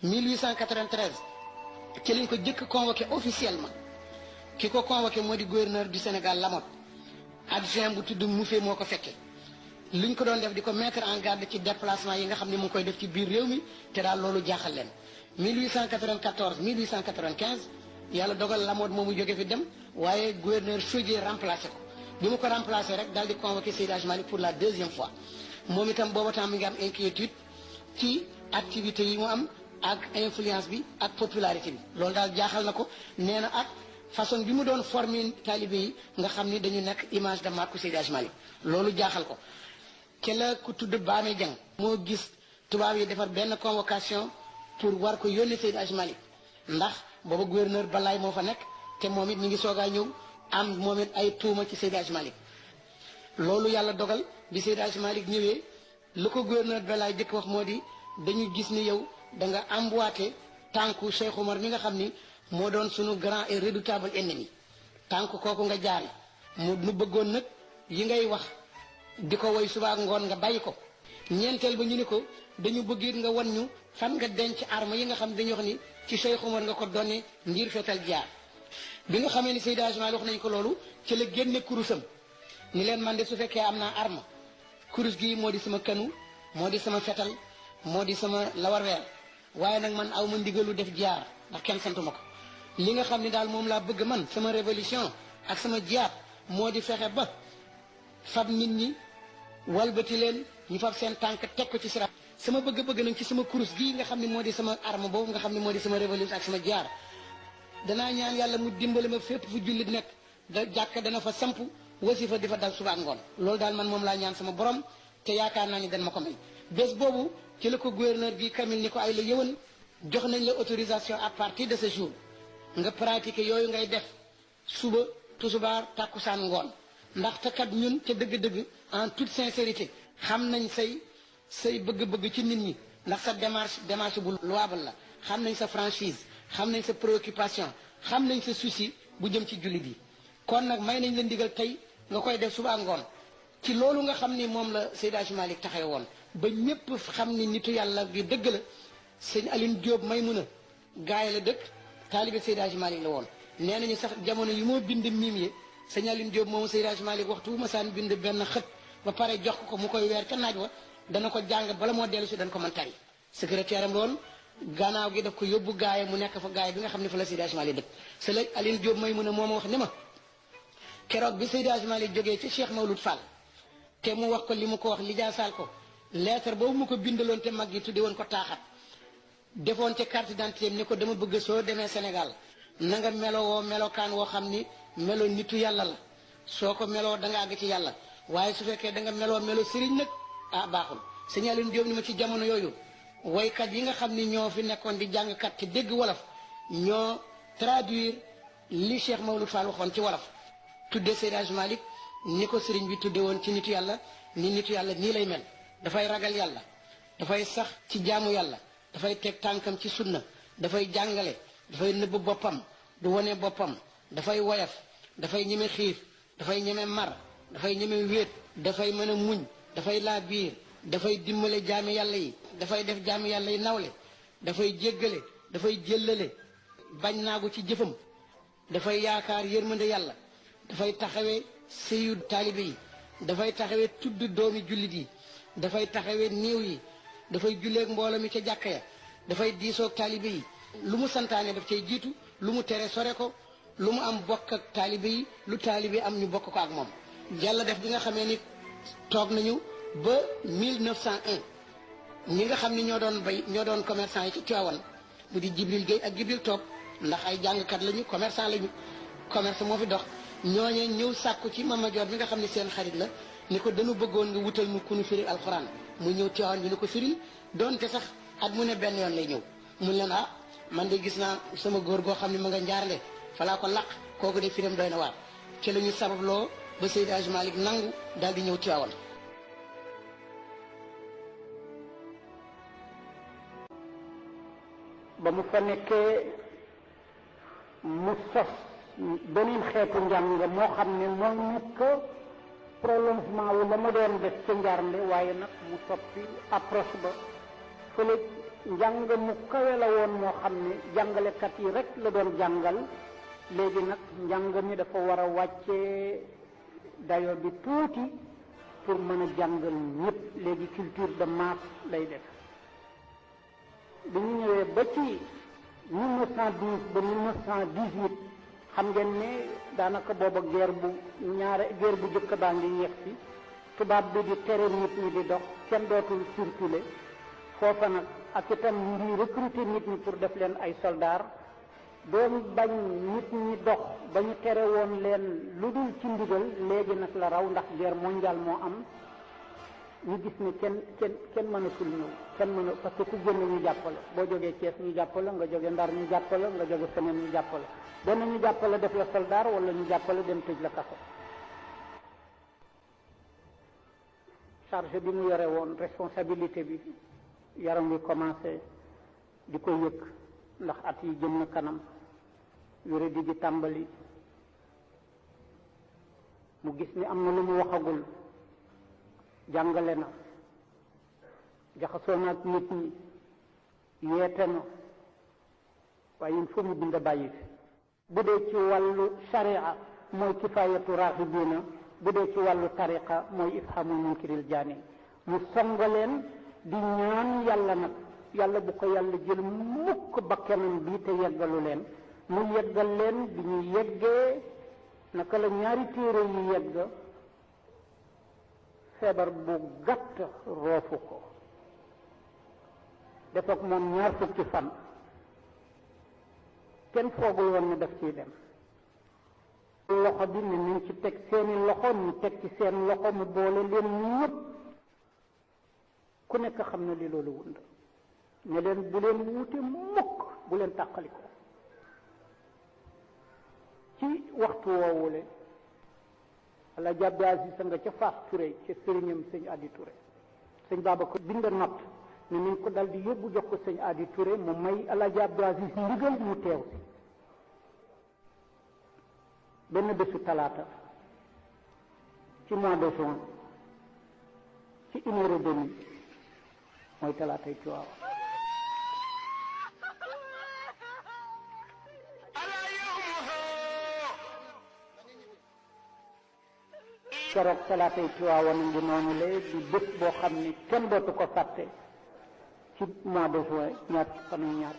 1893 ci lañ ko jëkk convoqué officiellement ki ko convoqué moo di gouverneur du Sénégal Lamotte adjoint bu tudd Moufé moo ko fekkee liñ ko doon def di ko mettre en garde ci déplacement yi nga xam ne mu ngi koy def ci biir réew mi te daal loolu jaaxal leen 1894 1895 yàlla dogal Lamotte moomu jóge fi dem waaye gouverneur Chaudié remplacé ko bi mu ko remplacé rek daal di convoqué Seydi Hadji Malick pour la deuxième fois moom itam booba temps mi ngi am inquiétude ci activités yi mu am ak influence bi ak popularité bi loolu daal jaaxal na ko nee na ak façon bi mu doon former talibé yi nga xam ni dañu nekk image de marque Seydi Hadji Malick loolu jaaxal ko ci la ku tudd Baame Dieng moo gis tubaab yi defar benn convocation pour war ko yónni Seydi Hadji Malick ndax booba gouverneur Balaye moo fa nekk te moom it mi ngi soogaa ñëw am moom it ay tuuma ci Seydi Hadji Malick loolu yàlla dogal bi Seydi Hadji Malick ñëwee lu ko gouverneur Balaye jëkk wax moo di dañu gis ni yow da nga emboîté tànku Cheikh Omar mi nga xam ni moo doon sunu grand et redoutable ennemi tànk kooku nga jaar mu nu bëggoon nag yi ngay wax di ko woy suba ak ngoon nga bàyyi ko ñeenteel ba ñu ni ko dañu bëgg it nga wan ñu fan nga denc arme yi nga xam ne dañu wax ni ci Cheikh Omar nga ko donne ngir fetal jaar bi nga xamee ni Seydi Hadji Malick wax nañ ko loolu ci la génne kurusam ni leen man de su fekkee am naa arme kurus gi moo di sama kanu moo di sama fetal moo di sama lawarweer waaye nag man aw ma ndigalu def jaar ndax kenn santuma ko li nga xam ne daal moom laa bëgg man sama révolution ak sama jihaad moo di fexe ba fab nit ñi walbati leen ñu fab seen tànk teg ko ci sira sama bëgg-bëgg nag ci sama kurus gii nga xam ne moo di sama arme boobu nga xam ne moo di sama révolution ak sama jihaad danaa ñaan yàlla mu dimbali ma fépp fu jullit nekk da jàkk dana fa samp wasifa di fa dal suba ak ngoon loolu daal man moom laa ñaan sama borom te yaakaar naa ni dan ma ko may bés boobu ci la ko gouverneur gi Kamil ni ko ay la yëwan jox nañ la autorisation à partir de ce jour nga pratiquer yooyu ngay def suba tusubaar tàkkusaan ngoon ndaxte kat ñun ca dëgg-dëgg en toute sincérité xam nañ say bëgg-bëgg ci nit ñi ndax sa démarche bu louable la xam nañ sa franchise xam nañ sa préoccupation xam nañ sa souci bu jëm ci jullit yi kon nag may nañ la ndigal tey nga koy def suba ngoon ci loolu nga xam ni moom la Seydi Hadji Malick taxawe woon ba ñëpp xam ni nitu yàlla gi dëgg la sëñ Aline Diop Maymuna gaay la dëkk taalibe Seydi Hadji Malick la woon nee nañu sax jamono yu moo bind miim yi sëñ Aline Diop moomu Seydi Hadji Malick waxtu bu ma saan bind benn xët ba pare jox ko mu koy weer ca naaj wa dana ko jàng bala moo dellu si dana ko mën tari secrétaire am loon gannaaw gi daf ko yóbbu gaay mu nekk fa gaay bi nga xam ne fa la Seydi Hadji Malick dëkk sëñ Aline Diop Maymuna moo ma wax ni ma keroog bi Seydi Hadji Malick jógee ci Cheikh Mawlud Fall te mu wax ko li mu ko wax li jaasaal ko lettre boobu mu ko bindaloon te mag yi tudde woon ko taaxat defoon ca carte d'identité ni ko dama bëgg soo demee Sénégal na nga melowoo melokaan woo xam ni melo nitu yàlla la soo ko meloo da nga àgg ci yàlla waaye su fekkee da nga melo sëriñ nag ah baaxul sëñ Aline Diop ni ma ci jamono yooyu woykat yi nga xam ni ñoo fi nekkoon di jàngkat te dégg wolof ñoo traduire li Cheikh Mawlud Fall waxoon ci wolof tudde Seydi Hadji Malick ni ko sëriñ bi tudde woon ci nitu yàlla ni nitu yàlla nii lay mel dafay ragal yàlla dafay sax ci jaamu yàlla dafay teg tànkam ci sunna dafay jàngale dafay nëbb boppam du wone boppam dafay woyaf dafay ñeme xiif dafay ñeme mar dafay ñeme wéet dafay mën a muñ dafay laa biir dafay dimbale jaami yàlla yi dafay def jaami yàlla yi nawle dafay jéggale dafay jëllale bañ naagu ci jëfam dafay yaakaar yërmande yàlla dafay taxawee sëyu taalibe yi dafay taxawee tudd doomi jullit yi dafay taxawee néew yi dafay julleeg mbooloo mi ca jàkka ya dafay diisoog taalibe yi lu mu santaane daf cay jiitu lu mu tere sore ko lu mu am bokk ak taalibe yi lu taalibe am ñu bokk ko ak moom yàlla def bi nga xamee ni toog nañu ba 1901 ñi nga xam ni ñoo doon bay ñoo doon commerçant yi ci Tivaouane mu di Jibril Gueye ak Jibril Toog ndax ay jàngkat lañu commerçant lañu commerce moo fi dox ñooñee ñëw sàkku ci Mama Dior bi nga xam ne seen xarit la ni ko dañu bëggoon nga wutal mu ku nu firil alxuraan mu ñëw Tivaouane bi ni ko firil doonte sax at mu ne benn yoon lay ñëw mun leen ah man de gis naa sama góor goo xam ne ma nga njaarle falaa ko laq kooku de firam doy na waar ci la ñu sababloo ba Seydi Hadji Malick nangu daal di ñëw Tivaouane. ba mu fa nekkee mu sos beneen xeetu njàng moo xam ne moo nekk prolongement wu la ma doon def ca njaarnde waaye nag mu soppi approche ba fële njàng mu kawe la woon moo xam ne jàngalekat yi rek la doon jàngal. léegi nag njàng mi dafa war a wàccee dayo bi tuuti pour mën a jàngal ñëpp. léegi culture de masse lay def. bi ñu ñëwee ba ci 1912 ba 1918 xam ngeen ne daanaka booba guerre bu jëkk baa ngi yegg si tubaab bi di tere nit ñi di dox kenn dootul circuler foofa nag ak itam ñu ngi recruter nit ñi pour def leen ay soldats doon bañ nit ñi dox ba ñu tere woon leen lu dul ci ndigal. léegi nag la raw ndax guerre mondiale moo am ñu gis ne kenn mënatul ñëw parce que ku génn ñu jàppale boo jógee Thiès ñu jàppale nga jógee Ndar ñu jàppale nga jógee feneen ñu jàppale benn ñu jàppale def la soldat wala ñu jàppale dem tëj la kaso. charge bi mu yore woon responsabilité bi yaram wi commencé di ko yëg ndax at yi jëm na kanam yore di tàmbali mu gis ni am na lu mu waxagul. jàngale na jaxasoo na ak nit ñi yeete na waaye il faut mu bind bàyyi fi. bu dee ci wàllu sharia mooy kifaayatu raaxibiina bu dee ci wàllu tariqa mooy ifhamul munkiril jaani. mu songaleen di ñaan yàlla nag yàlla bu ko yàlla jël mukk bakkanam bii te yeggalu leen. mu yeggal leen bi ñu yeggee naka la ñaari téere yu yegg feebar bu gàtt roofu ko def ak moom 20 fan kenn foogul woon ne daf ciy dem. loxo bi ne nañ ci teg seeni loxo ñu teg ci seen loxo mu boole leen ñëpp ku nekk xam na li loolu wund ne leen bu leen wuute mukk bu leen tàqaliko. ci waxtu woowule Alaaji Abdou Aziz nga ca Fass Touré ca sëriñam sëñ Adi Touré sëñ Babacar bind not ne nañ ko dal di yóbbu jox ko sëñ Adi Touré mu may Alaaji Abdou Aziz ndigal mu teew si benn bésu talaata ci mois de juin ci 1h30 mooy talaatay Tiwaawan. keroog talaatay Tiwaawan ngi noonu la di bés boo xam ne kenn dootu ko fàtte ci mois de juin ñaar fan ñaar